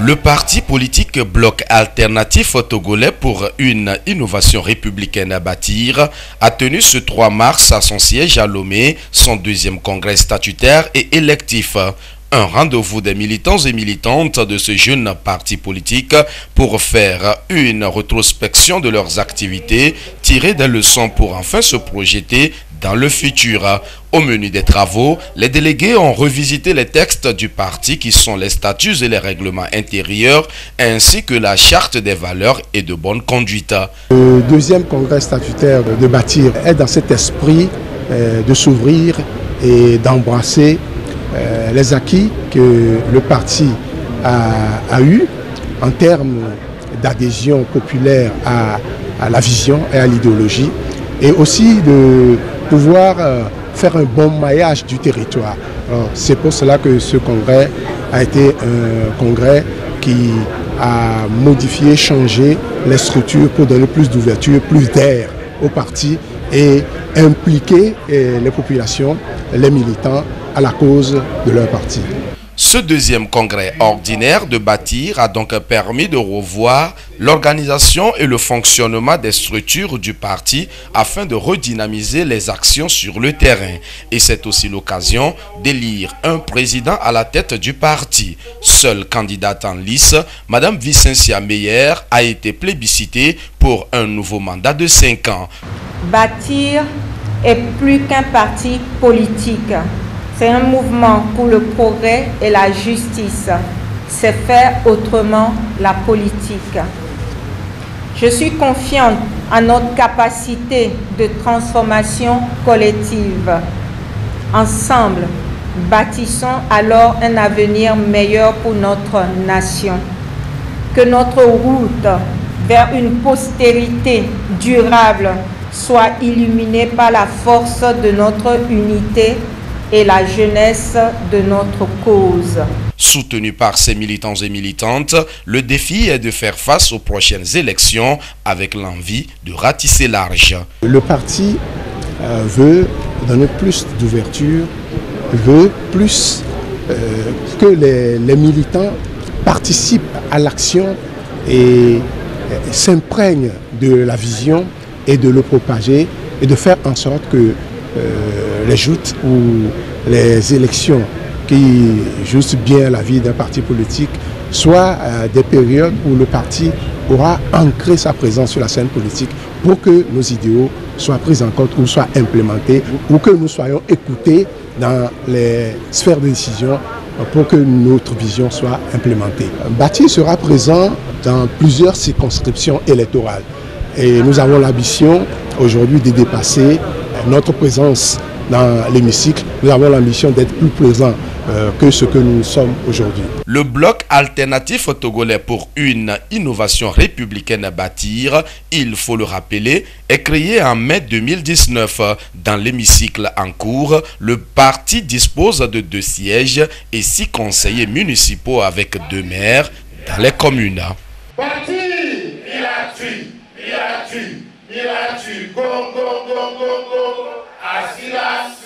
Le parti politique Bloc Alternatif Togolais pour une innovation républicaine à bâtir a tenu ce 3 mars à son siège à Lomé son deuxième congrès statutaire et électif. Un rendez-vous des militants et militantes de ce jeune parti politique pour faire une rétrospection de leurs activités, tirer des leçons pour enfin se projeter dans le futur. Au menu des travaux, les délégués ont revisité les textes du parti qui sont les statuts et les règlements intérieurs ainsi que la charte des valeurs et de bonne conduite. Le deuxième congrès statutaire de bâtir est dans cet esprit de s'ouvrir et d'embrasser les acquis que le parti a eu en termes d'adhésion populaire à la vision et à l'idéologie, et aussi de pouvoir faire un bon maillage du territoire. C'est pour cela que ce congrès a été un congrès qui a modifié, changé les structures pour donner plus d'ouverture, plus d'air au parti et impliquer les populations, les militants à la cause de leur parti. Ce deuxième congrès ordinaire de bâtir a donc permis de revoir l'organisation et le fonctionnement des structures du parti afin de redynamiser les actions sur le terrain. Et c'est aussi l'occasion d'élire un président à la tête du parti. Seule candidate en lice, Mme Vicencia Meyer a été plébiscitée pour un nouveau mandat de 5 ans. Bâtir est plus qu'un parti politique. C'est un mouvement pour le progrès et la justice. C'est faire autrement la politique. Je suis confiante en notre capacité de transformation collective. Ensemble, bâtissons alors un avenir meilleur pour notre nation. Que notre route vers une postérité durable soit illuminée par la force de notre unité et la jeunesse de notre cause. Soutenu par ses militants et militantes, le défi est de faire face aux prochaines élections avec l'envie de ratisser large. Le parti veut donner plus d'ouverture, veut plus que les militants participent à l'action et s'imprègnent de la vision et de le propager et de faire en sorte que les joutes ou les élections qui jouent bien la vie d'un parti politique soient des périodes où le parti aura ancré sa présence sur la scène politique pour que nos idéaux soient pris en compte ou soient implémentés, ou que nous soyons écoutés dans les sphères de décision pour que notre vision soit implémentée. Bâtir sera présent dans plusieurs circonscriptions électorales et nous avons l'ambition aujourd'hui de dépasser notre présence dans l'hémicycle. Nous avons l'ambition d'être plus présents que ce que nous sommes aujourd'hui. Le Bloc Alternatif Togolais pour une innovation républicaine à bâtir, il faut le rappeler, est créé en mai 2019. Dans l'hémicycle en cours, le parti dispose de 2 sièges et 6 conseillers municipaux avec 2 maires dans les communes. Bâtir, il a tué, go, go, go, go, go, Asilas.